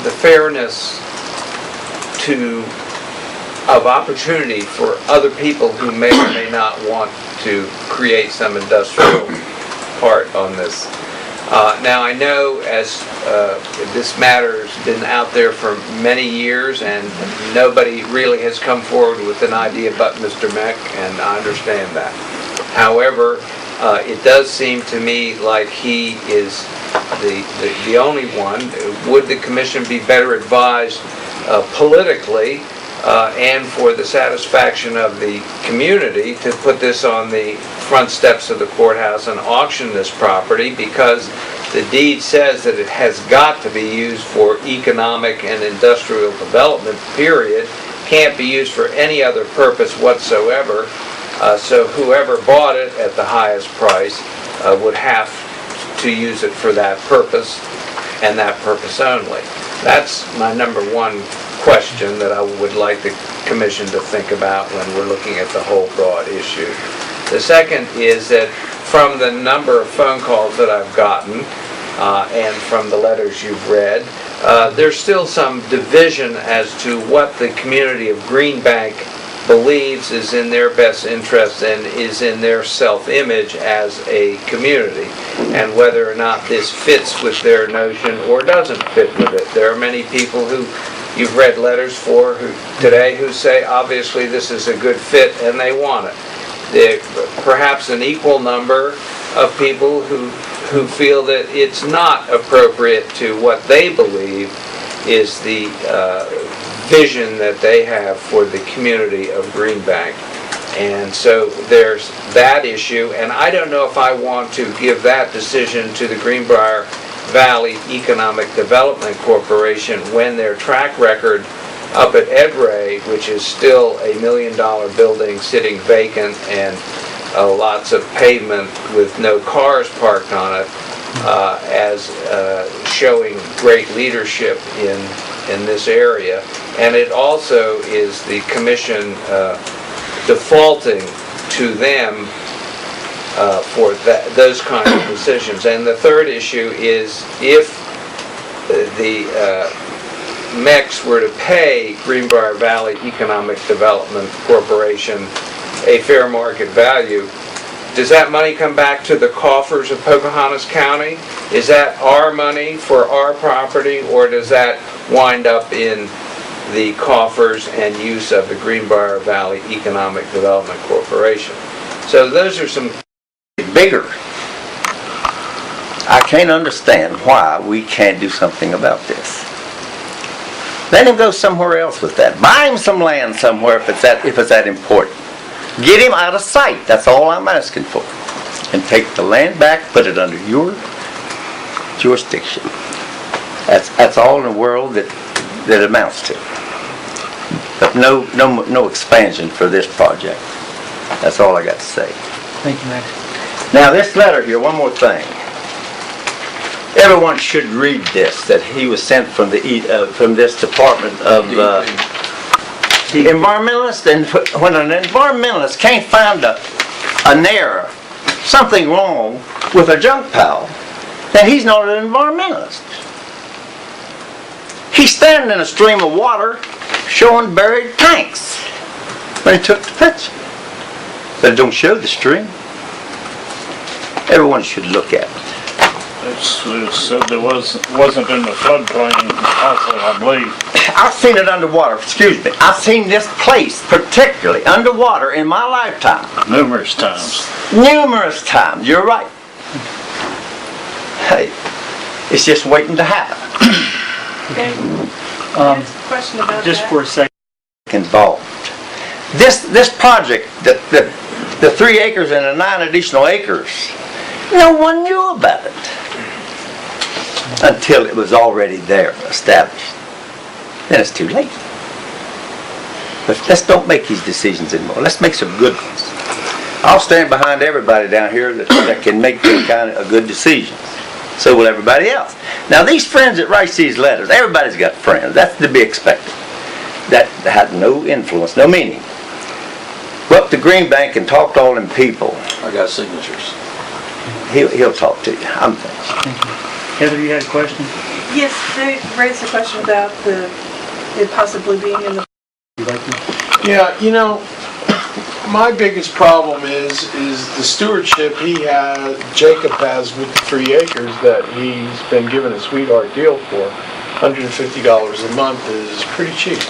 the fairness of opportunity for other people who may or may not want to create some industrial part on this. Now I know as this matter's been out there for many years and nobody really has come forward with an idea but Mr. Meck, and I understand that. However, it does seem to me like he is the only one. Would the commission be better advised politically and for the satisfaction of the community to put this on the front steps of the courthouse and auction this property, because the deed says that it has got to be used for economic and industrial development, period. Can't be used for any other purpose whatsoever. So whoever bought it at the highest price would have to use it for that purpose and that purpose only. That's my number one question that I would like the commission to think about when we're looking at the whole broad issue. The second is that from the number of phone calls that I've gotten and from the letters you've read, there's still some division as to what the community of Greenbank believes is in their best interest and is in their self-image as a community, and whether or not this fits with their notion or doesn't fit with it. There are many people who you've read letters for today who say obviously this is a good fit and they want it. Perhaps an equal number of people who feel that it's not appropriate to what they believe is the vision that they have for the community of Greenbank. And so there's that issue, and I don't know if I want to give that decision to the Greenbrier Valley Economic Development Corporation when their track record up at Ed Ray, which is still a $1 million building sitting vacant and lots of pavement with no cars parked on it, as showing great leadership in this area. And it also is the commission defaulting to them for those kinds of decisions. And the third issue is if the MEX were to pay Greenbrier Valley Economic Development Corporation a fair market value, does that money come back to the coffers of Pocahontas County? Is that our money for our property, or does that wind up in the coffers and use of the Greenbrier Valley Economic Development Corporation? So those are some bigger. I can't understand why we can't do something about this. Let him go somewhere else with that. Buy him some land somewhere if it's that important. Get him out of sight. That's all I'm asking for. And take the land back, put it under your jurisdiction. That's all in the world that amounts to. But no expansion for this project. That's all I got to say. Thank you, Max. Now this letter here, one more thing. Everyone should read this, that he was sent from this department of environmentalist. And when an environmentalist can't find an error, something wrong with a junk pile, then he's not an environmentalist. He's standing in a stream of water showing buried tanks when he took the picture. But it don't show the stream. Everyone should look at it. It said there wasn't in the floodplain also, I believe. I've seen it underwater, excuse me. I've seen this place particularly underwater in my lifetime. Numerous times. Numerous times, you're right. Hey, it's just waiting to happen. Okay. Question about just that. for a second. Involved. This project, the 3 acres and the 9 additional acres, no one knew about it until it was already there, established. Then it's too late. But let's don't make these decisions anymore. Let's make some good ones. I'll stand behind everybody down here that can make that kind of good decisions. So will everybody else. Now these friends that write these letters, everybody's got friends. That's to be expected. That had no influence, no meaning. Go up to Greenbank and talk to all them people. I got signatures. He'll talk to you. I'm finished. Thank you. Heather, you had a question? Yes, they raised a question about it possibly being in the... Yeah, you know, my biggest problem is the stewardship Jacob has with the 3 acres that he's been given a sweetheart deal for. $150 a month is pretty cheap.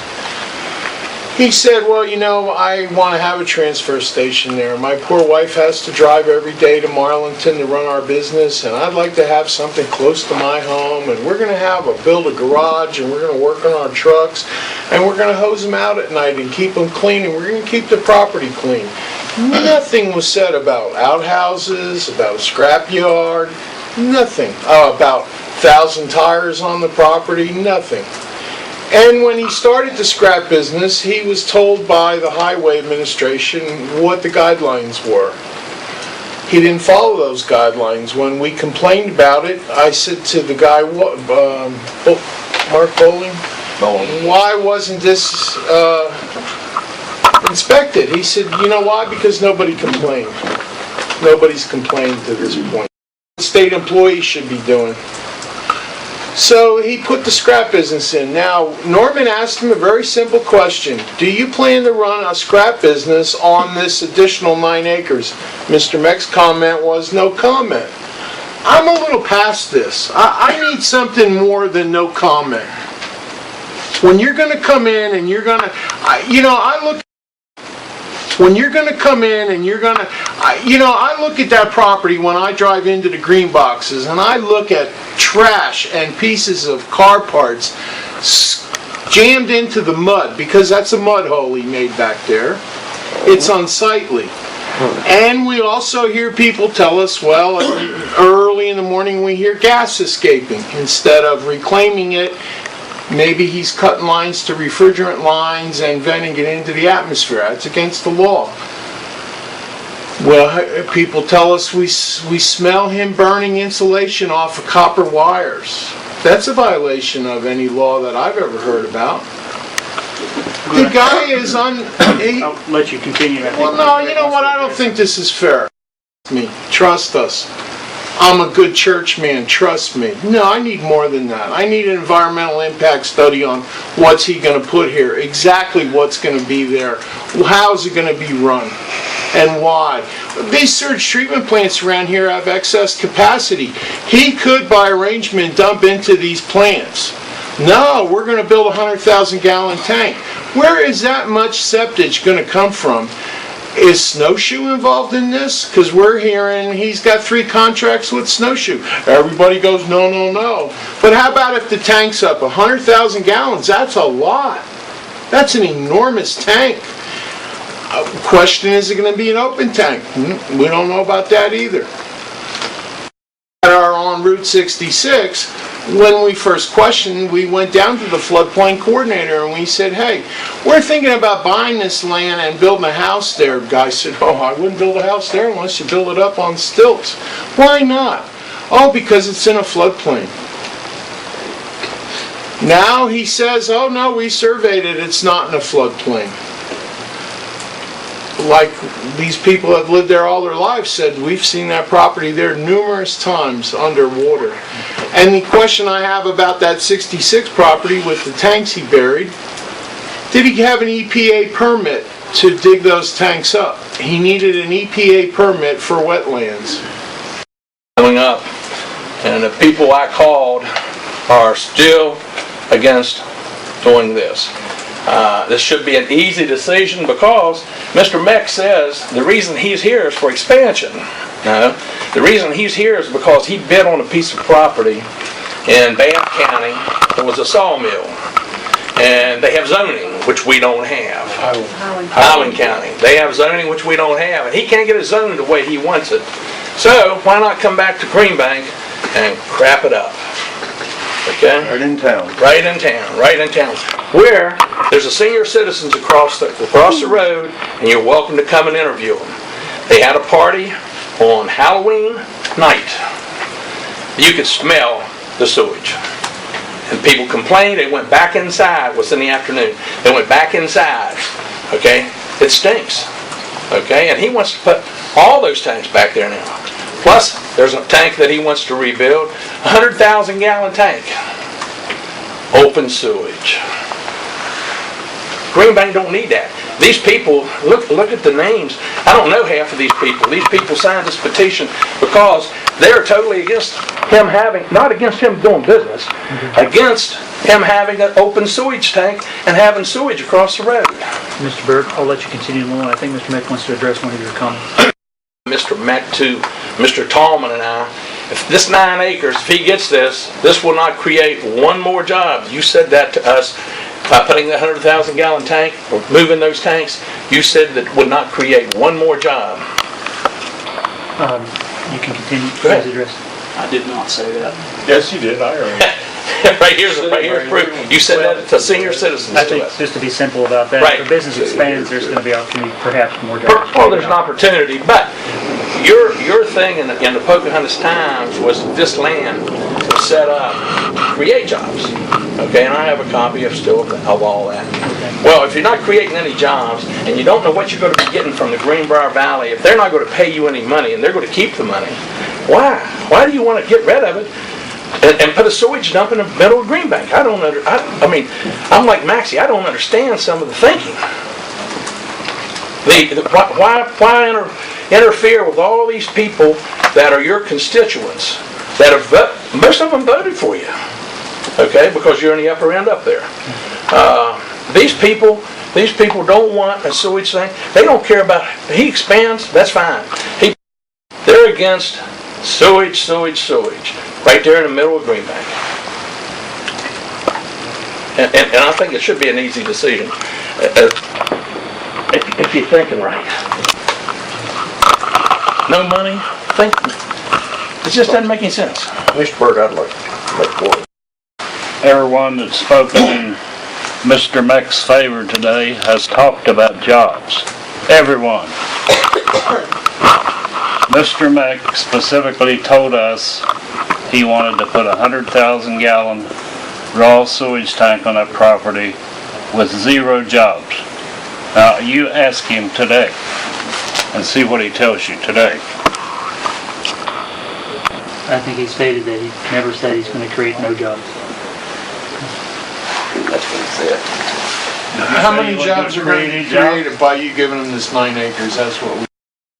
He said, well, you know, I want to have a transfer station there. My poor wife has to drive every day to Marlington to run our business, and I'd like to have something close to my home, and we're going to build a garage, and we're going to work on our trucks, and we're going to hose them out at night and keep them clean, and we're going to keep the property clean. Nothing was said about outhouses, about a scrapyard, nothing. About 1,000 tires on the property, nothing. And when he started the scrap business, he was told by the Highway Administration what the guidelines were. He didn't follow those guidelines. When we complained about it, I said to the guy, Mark Bowling, why wasn't this inspected? He said, you know why? Because nobody complained. Nobody's complained to this point. State employees should be doing. So he put the scrap business in. Now, Norman asked him a very simple question. Do you plan to run a scrap business on this additional 9 acres? Mr. Meck's comment was no comment. I'm a little past this. I need something more than no comment. When you're going to come in and you're going to, when you're going to come in and you're going to, I look at that property when I drive into the green boxes and I look at trash and pieces of car parts jammed into the mud, because that's a mud hole he made back there. It's unsightly. And we also hear people tell us, well, early in the morning we hear gas escaping. Instead of reclaiming it, maybe he's cutting lines to refrigerant lines and venting it into the atmosphere. That's against the law. Well, people tell us we smell him burning insulation off of copper wires. That's a violation of any law that I've ever heard about. The guy is I'll let you continue. Well, no, you know what? I don't think this is fair. Trust us. I'm a good church man, trust me. No, I need more than that. I need an environmental impact study on what's he going to put here, exactly what's going to be there, how's it going to be run, and why. These sewage treatment plants around here have excess capacity. He could, by arrangement, dump into these plants. No, we're going to build a 100,000 gallon tank. Where is that much septage going to come from? Is Snowshoe involved in this? Because we're hearing he's got 3 contracts with Snowshoe. Everybody goes, no, no, no. But how about if the tank's up 100,000 gallons? That's a lot. That's an enormous tank. Question, is it going to be an open tank? We don't know about that either. On Route 66, when we first questioned, we went down to the floodplain coordinator and we said, hey, we're thinking about buying this land and building a house there. The guy said, oh, I wouldn't build a house there unless you build it up on stilts. Why not? Oh, because it's in a floodplain. Now he says, oh no, we surveyed it, it's not in a floodplain. Like these people that have lived there all their lives said, we've seen that property there numerous times underwater. And the question I have about that 66 property with the tanks he buried, did he have an EPA permit to dig those tanks up? He needed an EPA permit for wetlands. Coming up, and the people I called are still against doing this. This should be an easy decision because Mr. Meck says the reason he's here is for expansion. No, the reason he's here is because he bid on a piece of property in Banff County. It was a sawmill. And they have zoning, which we don't have. Highland County. They have zoning, which we don't have. And he can't get it zoned the way he wants it. So why not come back to Greenbank and crap it up? Okay? Right in town. Right in town. Right in town. Where there's a senior citizens across the road, and you're welcome to come and interview them. They had a party on Halloween night. You could smell the sewage. And people complained, they went back inside. It was in the afternoon. They went back inside. Okay? It stinks. Okay? And he wants to put all those tanks back there now. Plus, there's a tank that he wants to rebuild, 100,000 gallon tank. open sewage. Greenbank don't need that. These people, look at the names. I don't know half of these people. These people signed this petition because they're totally against him having, not against him doing business, against him having an open sewage tank and having sewage across the road. Mr. Byrd, I'll let you continue along. I think Mr. Meck wants to address one of your comments. Mr. Meck to Mr. Tallman and I, if this 9 acres, if he gets this will not create one more job. You said that to us by putting that 100,000 gallon tank, or moving those tanks. You said that would not create one more job. You can continue. Go ahead. Please address. I did not say that. Yes, you did, I heard it. right here's proof. You said that to senior citizens I to think, us. just to be simple about that, Right. if the business expands, there's going to be opportunity, perhaps more jobs. Well, there's an opportunity, but your thing in the Pocahontas Times was this land was set up to create jobs. Okay, and I have a copy of all that. Well, if you're not creating any jobs and you don't know what you're going to be getting from the Greenbrier Valley, if they're not going to pay you any money and they're going to keep the money, why? Why do you want to get rid of it and put a sewage dump in the middle of Greenbank? I mean, I'm like Maxie. I don't understand some of the thinking. Why interfere with all these people that are your constituents, that have most of them voted for you, okay, because you're in the upper end up there. These people don't want a sewage thing. They don't care about, he expands, that's fine. They're against sewage, right there in the middle of Greenbank. And I think it should be an easy decision, if you're thinking right. No money, it just doesn't make any sense. Mr. Byrd, I'd like to make one. Everyone that's spoken in Mr. Meck's favor today has talked about jobs. Everyone. Mr. Meck specifically told us he wanted to put a 100,000 gallon raw sewage tank on that property with 0 jobs. Now, you ask him today and see what he tells you today. I think he stated that he never said he's going to create no jobs. That's what he said. How many jobs are going to be created by you giving them this 9 acres? That's what we